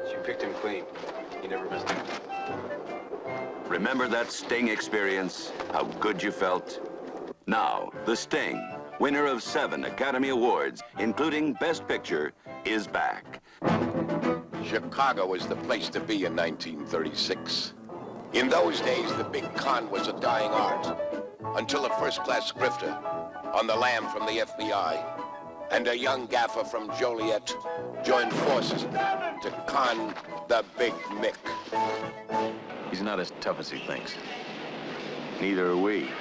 She picked him clean. He never missed him. Remember that Sting experience? How good you felt? Now, The Sting, winner of 7 Academy Awards, including Best Picture, is back. Chicago was the place to be in 1936. In those days, the big con was a dying art, until a first-class grifter on the lam from the FBI and a young gaffer from Joliet joined forces to con the Big Mick. He's not as tough as he thinks. Neither are we.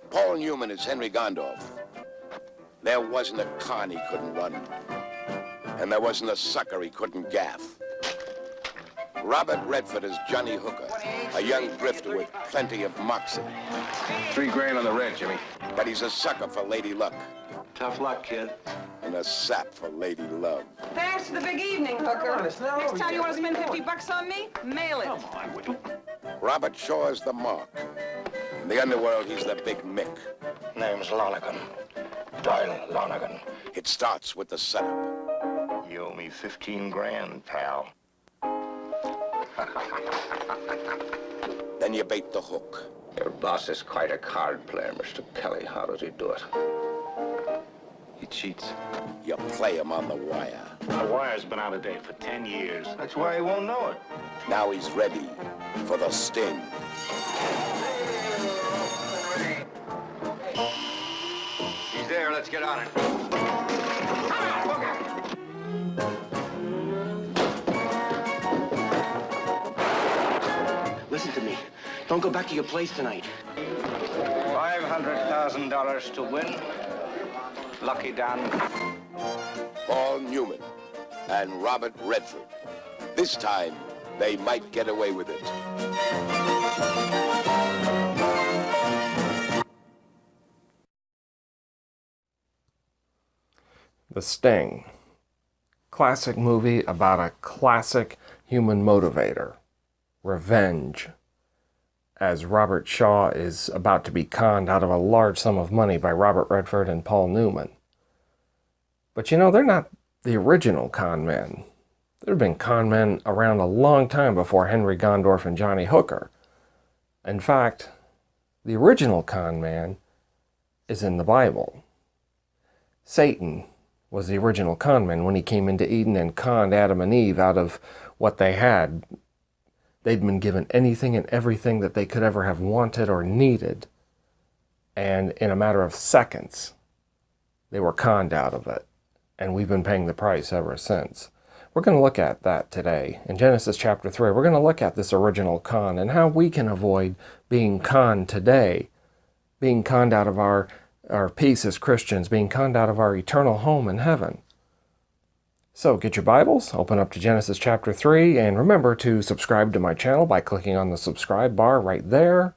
Paul Newman is Henry Gondorff. There wasn't a con he couldn't run, and there wasn't a sucker he couldn't gaff. Robert Redford is Johnny Hooker, a young grifter with plenty of moxie. $3 grand on the red, Jimmy. But he's a sucker for Lady Luck. Tough luck, kid. And a sap for Lady Love. Thanks for the big evening, Hooker. Next time you want to spend $50 on me, mail it. Come on, will you? Robert Shaw is the Mark. In the underworld, he's the Big Mick. Name's Lonergan. Doyle Lonergan. It starts with the setup. You owe me 15 grand, pal. Then you bait the hook. Your boss is quite a card player, Mr. Kelly. How does he do it? He cheats. You play him on the wire. The wire's been out of date for 10 years. That's why he won't know it. Now he's ready for the sting. He's there. Let's get on it. Listen to me. Don't go back to your place tonight. $500,000 to win. Lucky Dan. Paul Newman and Robert Redford. This time, they might get away with it. The Sting. Classic movie about a classic human motivator. Revenge. As Robert Shaw is about to be conned out of a large sum of money by Robert Redford and Paul Newman. But you know, they're not the original con men. There have been con men around a long time before Henry Gondorff and Johnny Hooker. In fact, the original con man is in the Bible. Satan was the original con man when he came into Eden and conned Adam and Eve out of what they had. They'd been given anything and everything that they could ever have wanted or needed. And in a matter of seconds, they were conned out of it. And we've been paying the price ever since. We're going to look at that today. In Genesis chapter 3, we're going to look at this original con and how we can avoid being conned today. Being conned out of our peace as Christians. Being conned out of our eternal home in heaven. So get your Bibles, open up to Genesis chapter 3, and remember to subscribe to my channel by clicking on the subscribe bar right there.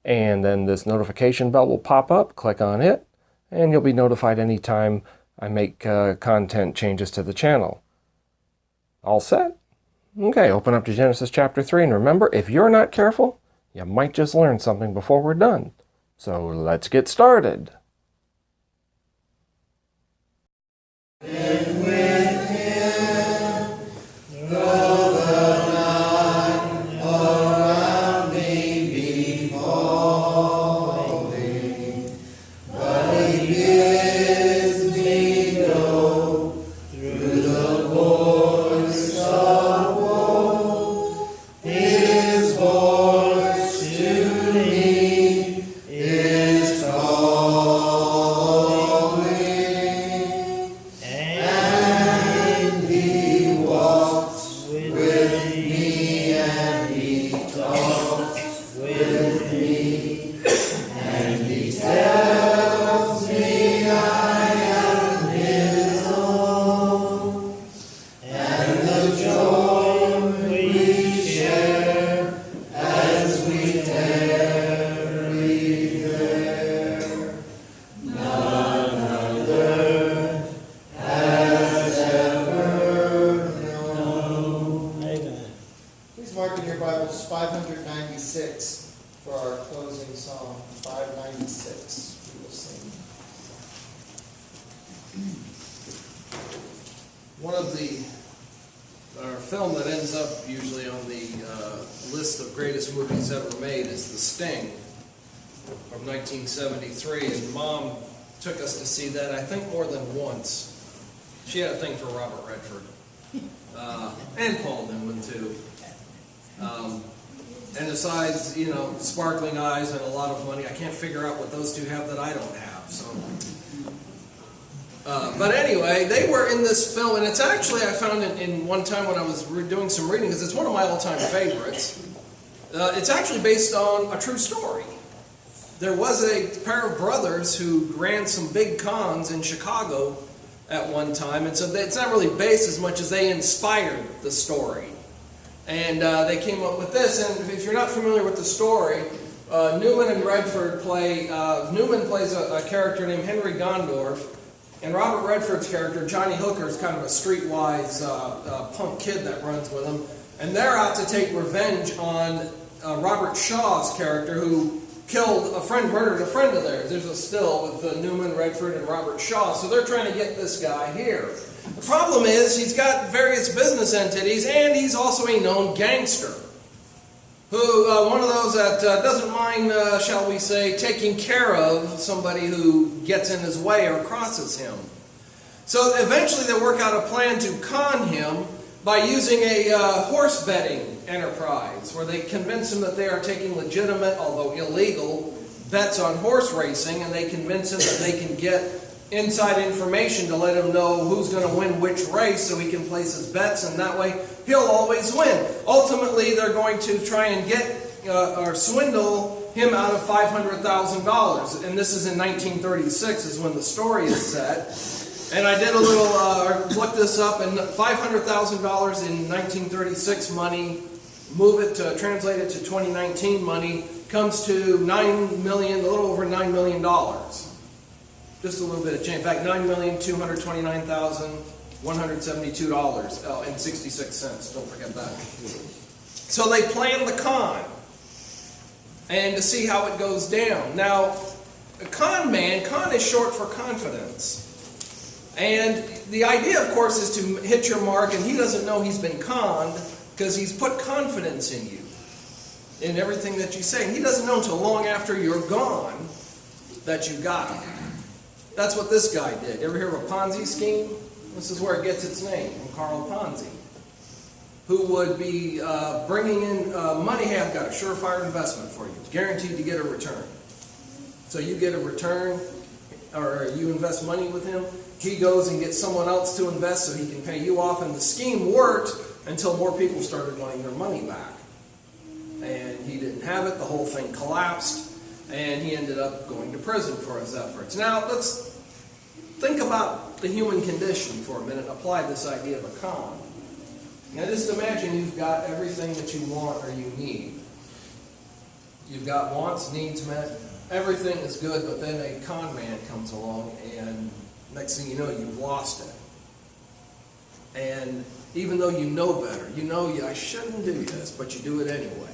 And then this notification bell will pop up, click on it, and you'll be notified anytime I make content changes to the channel. All set? Okay, open up to Genesis chapter 3, and remember, if you're not careful, you might just learn something before we're done. So let's get started. One of the film that ends up usually on the list of greatest movies ever made is The Sting from 1973, and Mom took us to see that, I think, more than once. She had a thing for Robert Redford. And Paul Newman, too. And besides, you know, sparkling eyes and a lot of money, I can't figure out what those two have that I don't have, so... but anyway, they were in this film, and it's actually, I found it in one time when I was doing some reading, because it's one of my all-time favorites. It's actually based on a true story. There was a pair of brothers who ran some big cons in Chicago at one time, and so it's not really based as much as they inspired the story. And they came up with this, and if you're not familiar with the story, Newman and Redford play, Newman plays a character named Henry Gondorf, and Robert Redford's character, Johnny Hooker, is kind of a streetwise punk kid that runs with him. And they're out to take revenge on Robert Shaw's character, who killed a friend, murdered a friend of theirs. There's a still with Newman, Redford, and Robert Shaw. So they're trying to get this guy here. The problem is he's got various business entities, and he's also a known gangster. Who, one of those that doesn't mind, shall we say, taking care of somebody who gets in his way or crosses him. So eventually they work out a plan to con him by using a horse betting enterprise, where they convince him that they are taking legitimate, although illegal, bets on horse racing, and they convince him that they can get inside information to let him know who's going to win which race so he can place his bets, and that way he'll always win. Ultimately, they're going to try and get or swindle him out of $500,000, and this is in 1936 is when the story is set. And I did a little, looked this up, and $500,000 in 1936 money, translate it to 2019 money, comes to $9 million, a little over $9 million. Just a little bit of change. In fact, $9,229,172.66. Don't forget that. So they plan the con, and to see how it goes down. Now, a con is short for confidence. And the idea, of course, is to hit your mark, and he doesn't know he's been conned because he's put confidence in you, in everything that you say. And he doesn't know until long after you're gone that you got him. That's what this guy did. You ever hear of a Ponzi scheme? This is where it gets its name, from Carl Ponzi, who would be bringing in money. Hey, I've got a surefire investment for you. It's guaranteed to get a return. So you get a return, or you invest money with him. He goes and gets someone else to invest so he can pay you off. And the scheme worked until more people started wanting their money back. And he didn't have it. The whole thing collapsed. And he ended up going to prison for his efforts. Now, let's think about the human condition for a minute and apply this idea of a con. Now, just imagine you've got everything that you want or you need. You've got wants, needs met. Everything is good, but then a con man comes along, and next thing you know, you've lost it. And even though you know better, you know I shouldn't do this, but you do it anyway.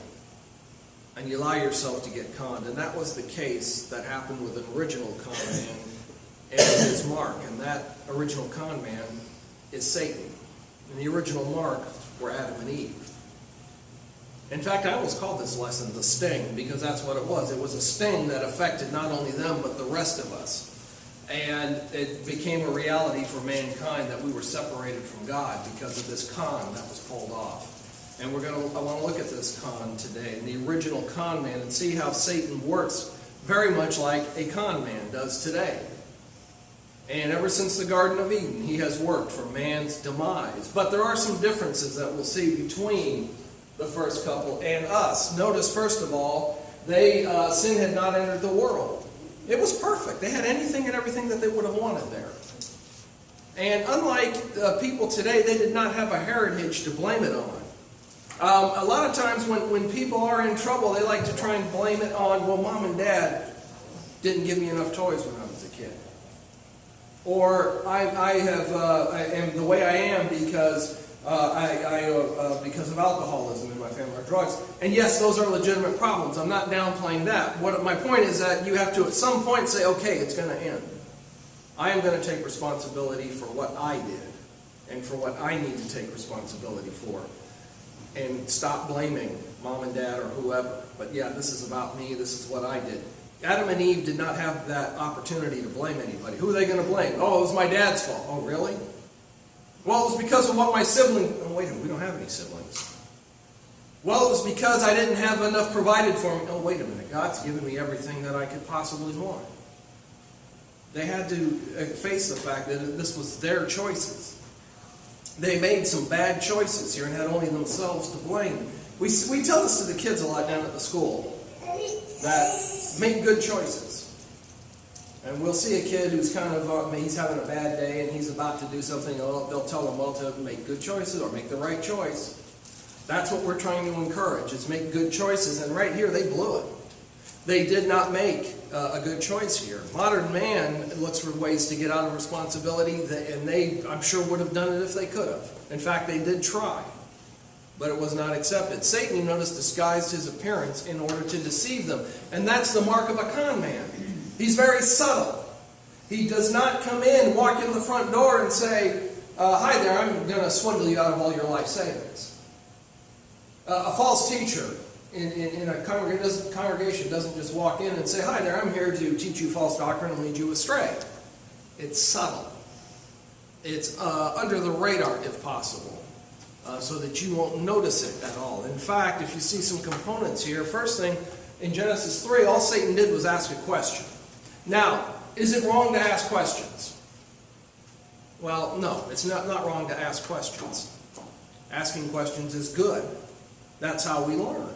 And you allow yourself to get conned. And that was the case that happened with an original con man and his mark. And that original con man is Satan. And the original mark were Adam and Eve. In fact, I almost called this lesson the sting, because that's what it was. It was a sting that affected not only them, but the rest of us. And it became a reality for mankind that we were separated from God because of this con that was pulled off. And I want to look at this con today, the original con man, and see how Satan works very much like a con man does today. And ever since the Garden of Eden, he has worked for man's demise. But there are some differences that we'll see between the first couple and us. Notice, first of all, sin had not entered the world. It was perfect. They had anything and everything that they would have wanted there. And unlike people today, they did not have a heritage to blame it on. A lot of times when people are in trouble, they like to try and blame it on, well, Mom and Dad didn't give me enough toys when I was a kid. Or I am the way I am because because of alcoholism in my family or drugs. And yes, those are legitimate problems. I'm not downplaying that. My point is that you have to at some point say, okay, it's going to end. I am going to take responsibility for what I did. and for what I need to take responsibility for. And stop blaming mom and dad or whoever. But yeah, this is about me, this is what I did. Adam and Eve did not have that opportunity to blame anybody. Who are they going to blame? Oh, it was my dad's fault. Oh, really? Well, it was because of what my sibling... Oh, wait a minute, we don't have any siblings. Well, it was because I didn't have enough provided for me. Oh, wait a minute, God's given me everything that I could possibly want. They had to face the fact that this was their choices. They made some bad choices here and had only themselves to blame. We tell this to the kids a lot down at the school, that make good choices. And we'll see a kid who's kind of, he's having a bad day and he's about to do something, they'll tell them, well, to make good choices or make the right choice. That's what we're trying to encourage, is make good choices. And right here, they blew it. They did not make a good choice here. Modern man looks for ways to get out of responsibility, and they, I'm sure, would have done it if they could have. In fact, they did try, but it was not accepted. Satan, you notice, disguised his appearance in order to deceive them. And that's the mark of a con man. He's very subtle. He does not come in, walk in the front door and say, hi there, I'm going to swindle you out of all your life savings. A false teacher in a congregation doesn't just walk in and say, hi there, I'm here to teach you false doctrine and lead you astray. It's subtle. It's under the radar, if possible, so that you won't notice it at all. In fact, if you see some components here, first thing, in Genesis 3, all Satan did was ask a question. Now, is it wrong to ask questions? Well, no, it's not wrong to ask questions. Asking questions is good. That's how we learn.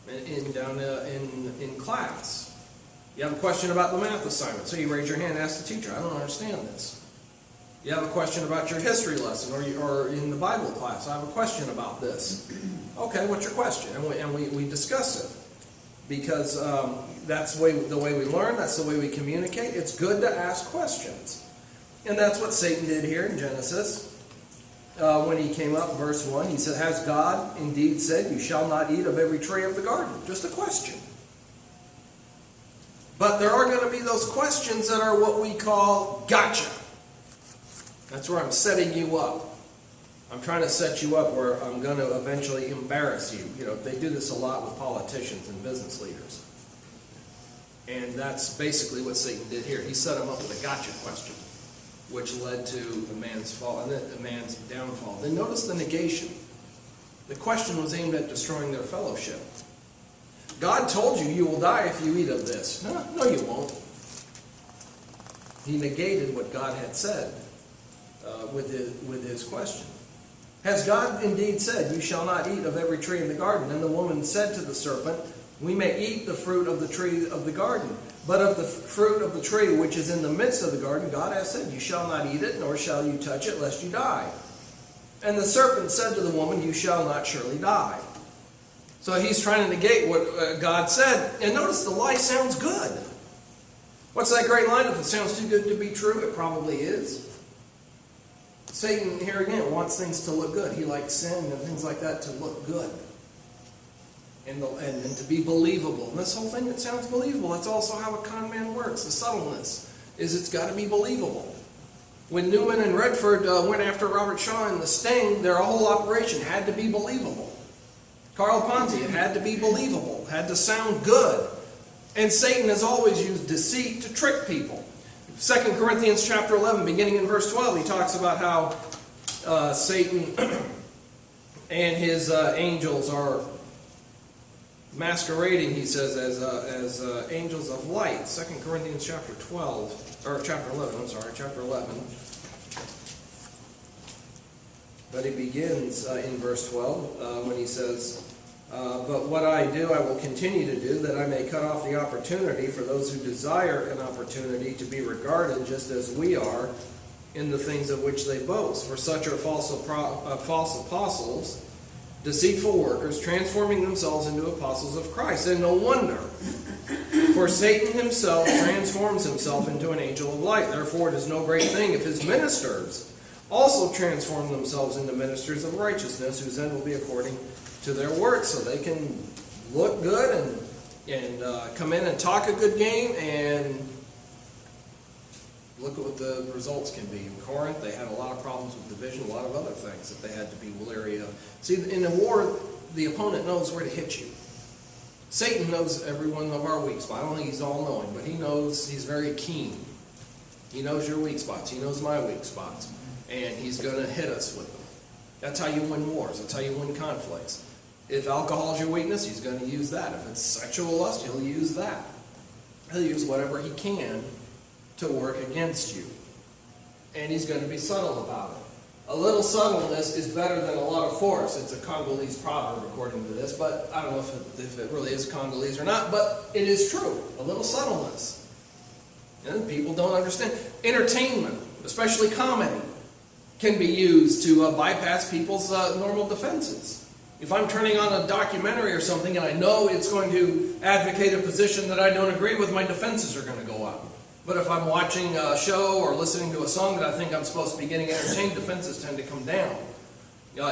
In class. You have a question about the math assignment, so you raise your hand and ask the teacher, I don't understand this. You have a question about your history lesson, or in the Bible class, I have a question about this. Okay, what's your question? And we discuss it. Because that's the way we learn, that's the way we communicate. It's good to ask questions. And that's what Satan did here in Genesis. When he came up, verse 1, he said, has God indeed said, you shall not eat of every tree of the garden? Just a question. But there are going to be those questions that are what we call gotcha. That's where I'm setting you up. I'm trying to set you up where I'm going to eventually embarrass you. You know, they do this a lot with politicians and business leaders. And that's basically what Satan did here. He set them up with a gotcha question, which led to the man's fall and then the man's downfall. Then notice the negation. The question was aimed at destroying their fellowship. God told you, you will die if you eat of this. No, you won't. He negated what God had said with his question. Has God indeed said, you shall not eat of every tree in the garden? And the woman said to the serpent, we may eat the fruit of the tree of the garden. But of the fruit of the tree which is in the midst of the garden, God has said, you shall not eat it, nor shall you touch it, lest you die. And the serpent said to the woman, you shall not surely die. So he's trying to negate what God said. And notice the lie sounds good. What's that great line? If it sounds too good to be true, it probably is. Satan, here again, wants things to look good. He likes sin and things like that to look good. And to be believable. And this whole thing that sounds believable, that's also how a con man works. The subtleness is it's got to be believable. When Newman and Redford went after Robert Shaw in the Sting, their whole operation had to be believable. Carl Ponzi, it had to be believable, had to sound good. And Satan has always used deceit to trick people. 2 Corinthians chapter 11, beginning in verse 12, he talks about how Satan and his angels are masquerading, he says, as angels of light. 2 Corinthians chapter 11. But he begins in verse 12 when he says, but what I do, I will continue to do, that I may cut off the opportunity for those who desire an opportunity to be regarded just as we are in the things of which they boast. For such are false apostles, deceitful workers, transforming themselves into apostles of Christ. And no wonder, for Satan himself transforms himself into an angel of light. Therefore it is no great thing if his ministers also transform themselves into ministers of righteousness, whose end will be according to their works. So they can look good and come in and talk a good game and Look at what the results can be. In Corinth, they had a lot of problems with division, a lot of other things that they had to be wary of. See, in a war, the opponent knows where to hit you. Satan knows every one of our weak spots. I don't think he's all-knowing, but he knows, he's very keen. He knows your weak spots. He knows my weak spots. And he's going to hit us with them. That's how you win wars. That's how you win conflicts. If alcohol is your weakness, he's going to use that. If it's sexual lust, he'll use that. He'll use whatever he can to work against you. And he's going to be subtle about it. A little subtleness is better than a lot of force. It's a Congolese proverb according to this, but I don't know if it really is Congolese or not, but it is true. A little subtleness. And people don't understand. Entertainment, especially comedy, can be used to bypass people's normal defenses. If I'm turning on a documentary or something and I know it's going to advocate a position that I don't agree with, my defenses are going to go up. But if I'm watching a show or listening to a song that I think I'm supposed to be getting entertained, defenses tend to come down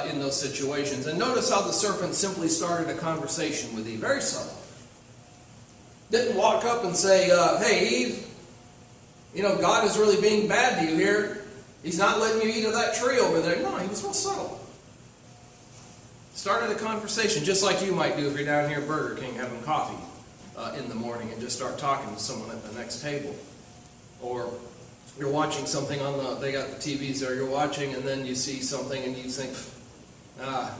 in those situations. And notice how the serpent simply started a conversation with Eve. Very subtle. Didn't walk up and say, hey Eve, you know, God is really being bad to you here. He's not letting you eat of that tree over there. No, he was real subtle. Started a conversation, just like you might do if you're down here at Burger King having coffee in the morning and just start talking to someone at the next table. Or you're watching something on they got the TVs there, you're watching and then you see something and you think,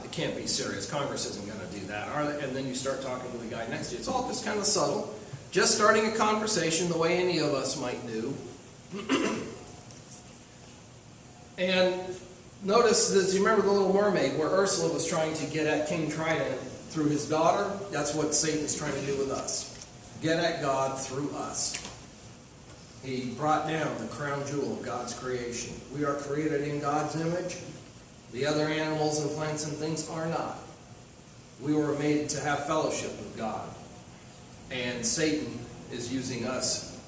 it can't be serious. Congress isn't going to do that, are they? And then you start talking to the guy next to you. It's all just kind of subtle. Just starting a conversation the way any of us might do. And notice that, you remember the Little Mermaid where Ursula was trying to get at King Trident through his daughter? That's what Satan is trying to do with us. Get at God through us. He brought down the crown jewel of God's creation. We are created in God's image. The other animals and plants and things are not. We were made to have fellowship with God. And Satan is using us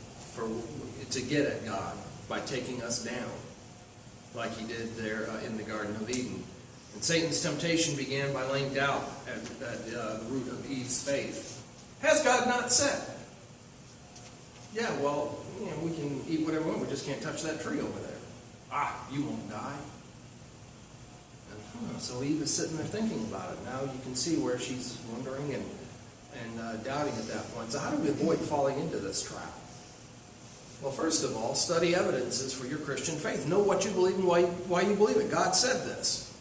to get at God by taking us down, like he did there in the Garden of Eden. And Satan's temptation began by laying doubt at the root of Eve's faith. Has God not said? Yeah, well, we can eat whatever we want. We just can't touch that tree over there. You won't die. And, so Eve is sitting there thinking about it. Now you can see where she's wondering and doubting at that point. So how do we avoid falling into this trap? Well, first of all, study evidences for your Christian faith. Know what you believe and why you believe it. God said this.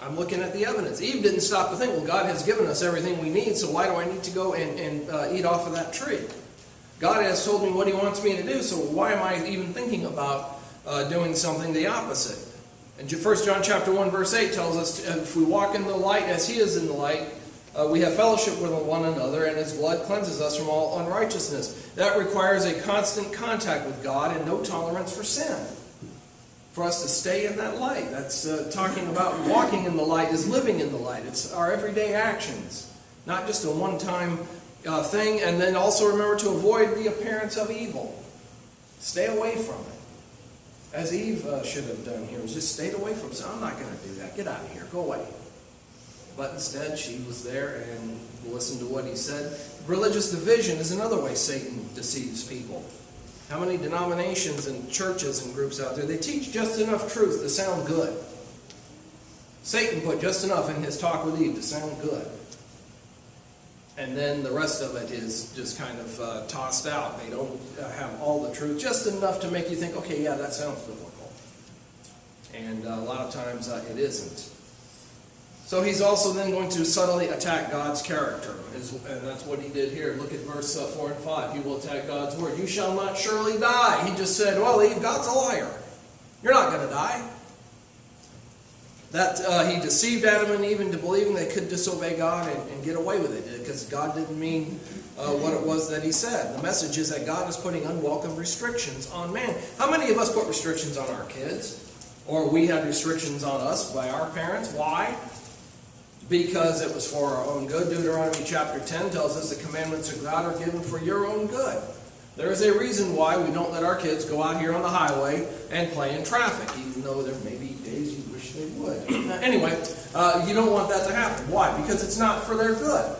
I'm looking at the evidence. Eve didn't stop to think, well, God has given us everything we need, so why do I need to go and eat off of that tree? God has told me what he wants me to do, so why am I even thinking about doing something the opposite? And 1 John chapter 1, verse 8 tells us, if we walk in the light as he is in the light, we have fellowship with one another, and his blood cleanses us from all unrighteousness. That requires a constant contact with God and no tolerance for sin. For us to stay in that light. That's talking about walking in the light is living in the light. It's our everyday actions, not just a one-time thing. And then also remember to avoid the appearance of evil. Stay away from it. As Eve should have done here, was just stayed away from it. I'm not going to do that. Get out of here. Go away. But instead, she was there and listened to what he said. Religious division is another way Satan deceives people. How many denominations and churches and groups out there, they teach just enough truth to sound good. Satan put just enough in his talk with Eve to sound good. And then the rest of it is just kind of tossed out. They don't have all the truth, just enough to make you think, okay, yeah, that sounds biblical. And a lot of times it isn't. So he's also then going to subtly attack God's character. And that's what he did here. Look at verse 4 and 5. He will attack God's word. You shall not surely die. He just said, well, Eve, God's a liar. You're not going to die. That he deceived Adam and Eve into believing they could disobey God and get away with it. Because God didn't mean what it was that he said. The message is that God is putting unwelcome restrictions on man. How many of us put restrictions on our kids? Or we had restrictions on us by our parents? Why? Because it was for our own good. Deuteronomy chapter 10 tells us the commandments of God are given for your own good. There is a reason why we don't let our kids go out here on the highway and play in traffic, even though there may be days you wish they would. Anyway, you don't want that to happen. Why? Because it's not for their good.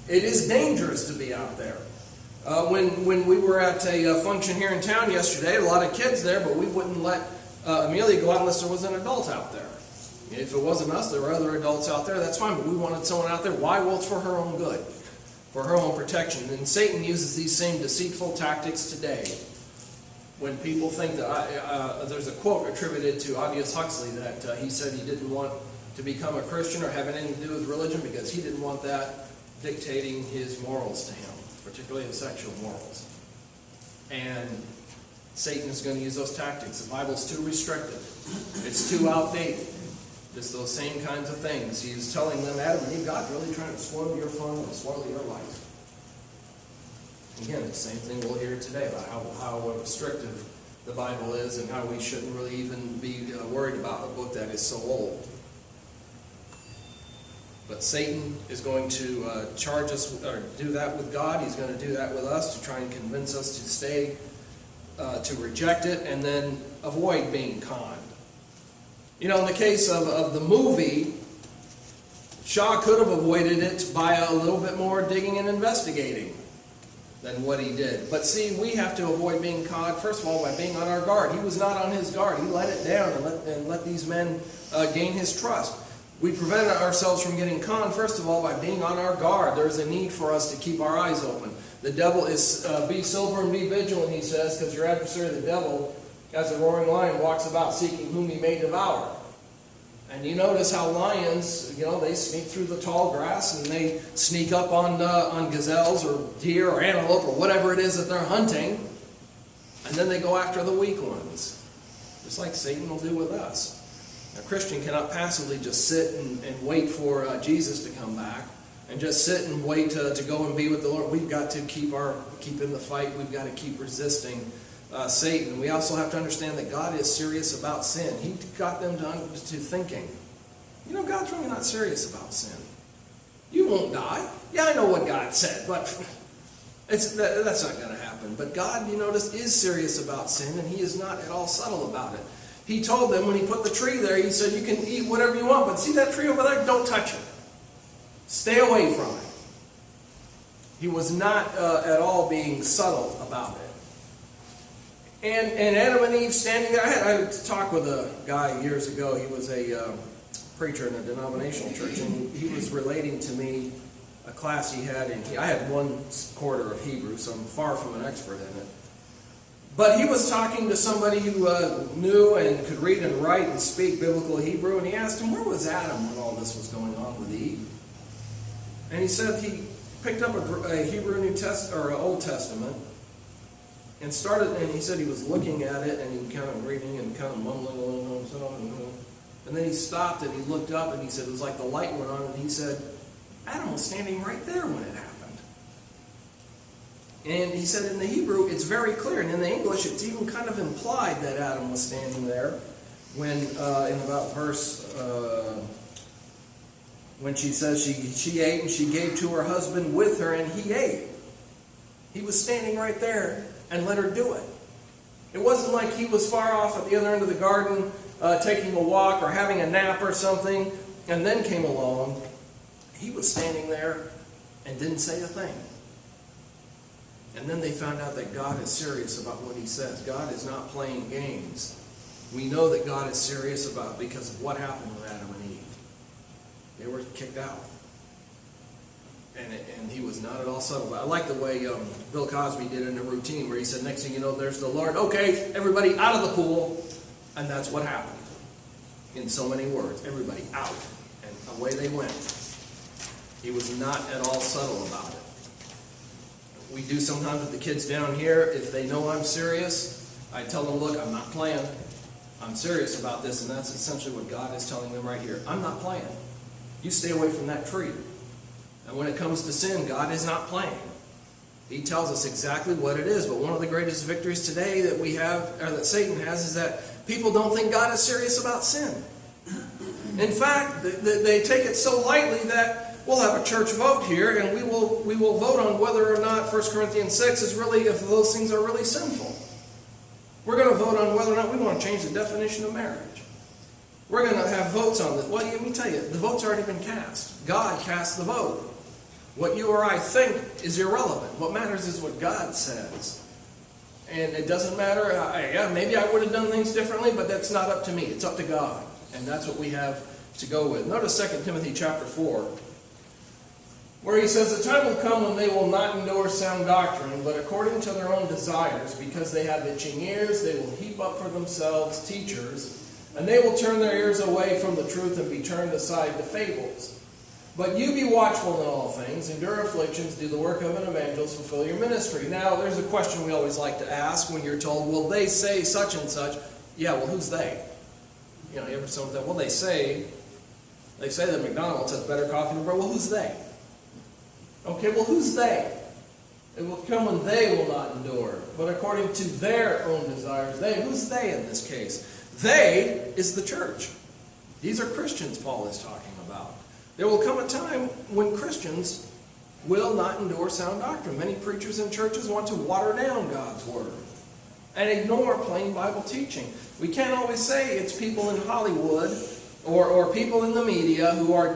It is dangerous to be out there. When we were at a function here in town yesterday, a lot of kids there, but we wouldn't let Amelia go out unless there was an adult out there. If it wasn't us, there were other adults out there, that's fine, but we wanted someone out there. Why? Well, it's for her own good, for her own protection. And Satan uses these same deceitful tactics today. When people think that, there's a quote attributed to Aldous Huxley that he said he didn't want to become a Christian or have anything to do with religion because he didn't want that dictating his morals to him, particularly his sexual morals. And Satan is going to use those tactics. The Bible's too restrictive. It's too outdated. Just those same kinds of things. He's telling them, Adam and Eve, God's really trying to spoil your fun and spoil your life. Again, the same thing we'll hear today about how restrictive the Bible is and how we shouldn't really even be worried about a book that is so old. But Satan is going to charge us, or do that with God. He's going to do that with us to try and convince us to stay, to reject it, and then avoid being conned. You know, in the case of the movie, Shaw could have avoided it by a little bit more digging and investigating than what he did. But see, we have to avoid being conned, first of all, by being on our guard. He was not on his guard. He let it down and let these men gain his trust. We prevented ourselves from getting conned, first of all, by being on our guard. There's a need for us to keep our eyes open. The devil is, be sober and be vigilant, he says, because your adversary, the devil, as a roaring lion, walks about seeking whom he may devour. And you notice how lions, you know, they sneak through the tall grass and they sneak up on gazelles or deer or antelope or whatever it is that they're hunting. And then they go after the weak ones. Just like Satan will do with us. A Christian cannot passively just sit and wait for Jesus to come back and just sit and wait to go and be with the Lord. We've got to keep in the fight. We've got to keep resisting Satan. We also have to understand that God is serious about sin. He got them to thinking, you know, God's really not serious about sin. You won't die. Yeah, I know what God said, but that's not going to happen. But God, you notice, is serious about sin, and He is not at all subtle about it. He told them when He put the tree there, He said, you can eat whatever you want, but see that tree over there? Don't touch it. Stay away from it. He was not at all being subtle about it. And Adam and Eve standing there. I had a talk with a guy years ago. He was a preacher in a denominational church, and he was relating to me a class he had. I had 1/4 of Hebrew, so I'm far from an expert in it. But he was talking to somebody who knew and could read and write and speak biblical Hebrew, and he asked him, where was Adam when all this was going on with Eve? And he said he picked up a Hebrew New Testament or Old Testament and started, and he said he was looking at it and he kind of reading and kind of mumbling along, and then he stopped and he looked up and he said it was like the light went on, and he said Adam was standing right there when it happened. And he said in the Hebrew it's very clear, and in the English it's even kind of implied that Adam was standing there when in about verse when she says she ate and she gave to her husband with her and he ate. He was standing right there and let her do it. It wasn't like he was far off at the other end of the garden taking a walk or having a nap or something and then came along. He was standing there and didn't say a thing. And then they found out that God is serious about what He says. God is not playing games. We know that God is serious about it because of what happened with Adam and Eve. They were kicked out. And He was not at all subtle. I like the way Bill Cosby did in a routine where he said, next thing you know, there's the Lord. Okay, everybody out of the pool. And that's what happened. In so many words, everybody out. And away they went. He was not at all subtle about it. We do sometimes with the kids down here. If they know I'm serious, I tell them, look, I'm not playing. I'm serious about this. And that's essentially what God is telling them right here. I'm not playing. You stay away from that tree. And when it comes to sin, God is not playing. He tells us exactly what it is. But one of the greatest victories today that we have, or that Satan has, is that people don't think God is serious about sin. In fact, they take it so lightly that we'll have a church vote here, and we will vote on whether or not 1 Corinthians 6 is really, if those things are really sinful. We're going to vote on whether or not we want to change the definition of marriage. We're going to have votes on this. Well, let me tell you, the vote's already been cast. God cast the vote. What you or I think is irrelevant. What matters is what God says. And it doesn't matter, yeah, maybe I would have done things differently, but that's not up to me. It's up to God. And that's what we have to go with. Notice 2 Timothy chapter 4, where he says, the time will come when they will not endure sound doctrine, but according to their own desires, because they have itching ears, they will heap up for themselves teachers, and they will turn their ears away from the truth and be turned aside to fables. But you be watchful in all things, endure afflictions, do the work of an evangelist, fulfill your ministry. Now, there's a question we always like to ask when you're told, well, they say such and such. Yeah, well, who's they? You know, you ever someone that, well, they say that McDonald's has better coffee than bread. Well, who's they? Okay, well, who's they? It will come when they will not endure, but according to their own desires. Who's they in this case? They is the church. These are Christians Paul is talking about. There will come a time when Christians will not endure sound doctrine. Many preachers in churches want to water down God's Word and ignore plain Bible teaching. We can't always say it's people in Hollywood or people in the media who are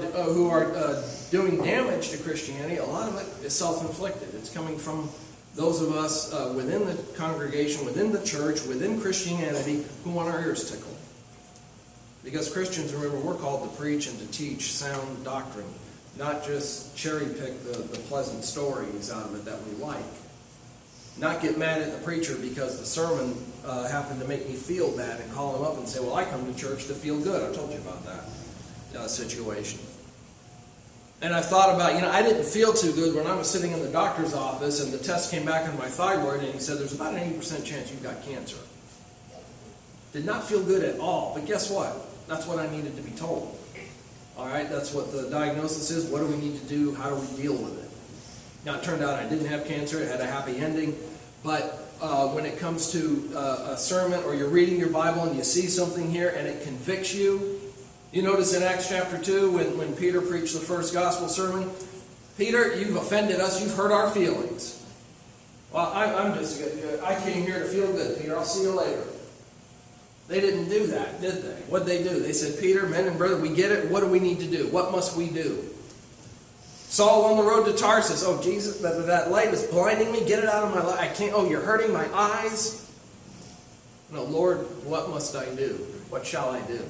doing damage to Christianity. A lot of it is self-inflicted. It's coming from those of us within the congregation, within the church, within Christianity, who want our ears tickled. Because Christians, remember, we're called to preach and to teach sound doctrine, not just cherry-pick the pleasant stories out of it that we like. Not get mad at the preacher because the sermon happened to make me feel bad and call him up and say, well, I come to church to feel good. I told you about that situation. And I thought about, I didn't feel too good when I was sitting in the doctor's office and the test came back on my thyroid and he said, there's about an 80% chance you've got cancer. Did not feel good at all, but guess what? That's what I needed to be told. All right, that's what the diagnosis is. What do we need to do? How do we deal with it? Now, it turned out I didn't have cancer. It had a happy ending. But when it comes to a sermon or you're reading your Bible and you see something here and it convicts you, you notice in Acts chapter 2 when Peter preached the first gospel sermon, Peter, you've offended us. You've hurt our feelings. Well, I came here to feel good, Peter. I'll see you later. They didn't do that, did they? What'd they do? They said, Peter, men and brother, we get it. What do we need to do? What must we do? Saul on the road to Tarsus. Oh, Jesus, that light is blinding me. Get it out of my life. I can't. Oh, you're hurting my eyes. No, Lord, what must I do? What shall I do?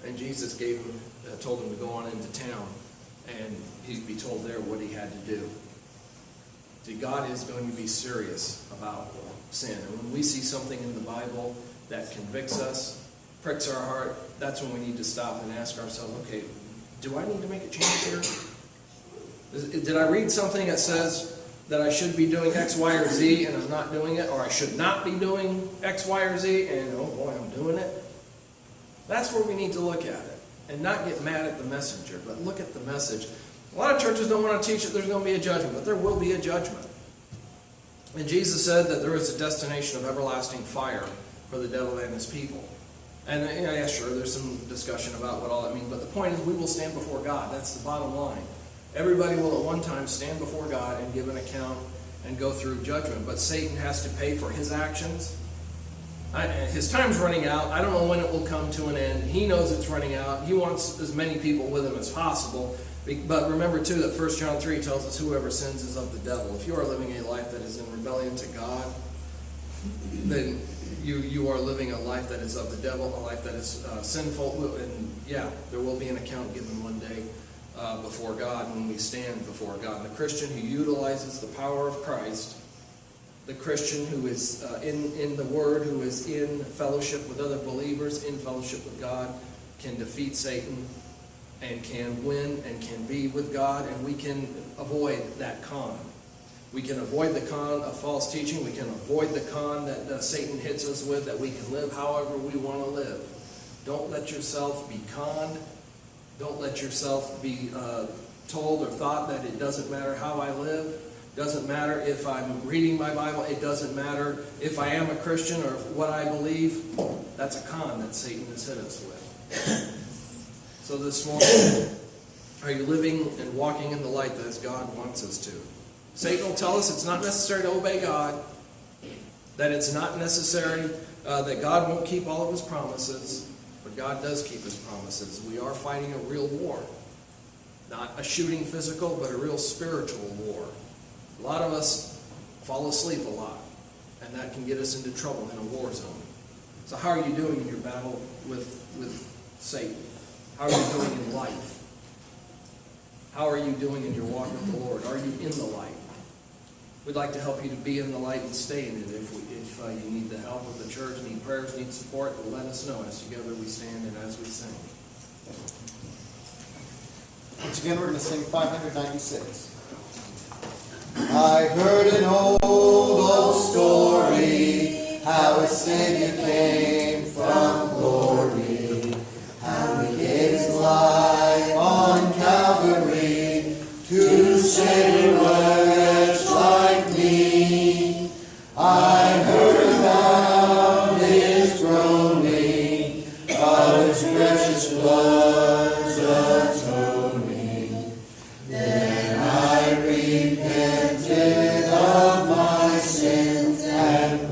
And Jesus told him to go on into town, and he'd be told there what he had to do. See, God is going to be serious about sin. And when we see something in the Bible that convicts us, pricks our heart, that's when we need to stop and ask ourselves, okay, do I need to make a change here? Did I read something that says that I should be doing X, Y, or Z and I'm not doing it? Or I should not be doing X, Y, or Z and, oh boy, I'm doing it? That's where we need to look at it and not get mad at the messenger, but look at the message. A lot of churches don't want to teach that there's going to be a judgment, but there will be a judgment. And Jesus said that there is a destination of everlasting fire for the devil and his people. And yeah, sure, there's some discussion about what all that means, but the point is we will stand before God. That's the bottom line. Everybody will at one time stand before God and give an account and go through judgment, but Satan has to pay for his actions. His time's running out. I don't know when it will come to an end. He knows it's running out. He wants as many people with him as possible. But remember, too, that 1 John 3 tells us whoever sins is of the devil. If you are living a life that is in rebellion to God, then you are living a life that is of the devil, a life that is sinful. And yeah, there will be an account given one day before God when we stand before God. And the Christian who utilizes the power of Christ, the Christian who is in the Word, who is in fellowship with other believers, in fellowship with God, can defeat Satan and can win and can be with God, and we can avoid that con. We can avoid the con of false teaching. We can avoid the con that Satan hits us with, that we can live however we want to live. Don't let yourself be conned. Don't let yourself be told or thought that it doesn't matter how I live. Doesn't matter if I'm reading my Bible. It doesn't matter if I am a Christian or what I believe. That's a con that Satan has hit us with. So this morning, are you living and walking in the light that God wants us to? Satan will tell us it's not necessary to obey God, that it's not necessary, that God won't keep all of his promises, but God does keep his promises. We are fighting a real war. Not a shooting physical, but a real spiritual war. A lot of us fall asleep a lot, and that can get us into trouble in a war zone. So how are you doing in your battle with Satan? How are you doing in life? How are you doing in your walk with the Lord? Are you in the light? We'd like to help you to be in the light and stay in it. If you need the help of the church, need prayers, need support, let us know as together we stand and as we sing. Once again, we're going to sing 596. I heard an old story, how a Savior came from glory, how he gave his life on Calvary to save a wretch like me. I heard about his groaning, of his precious blood's atoning. Then I repented of my sins and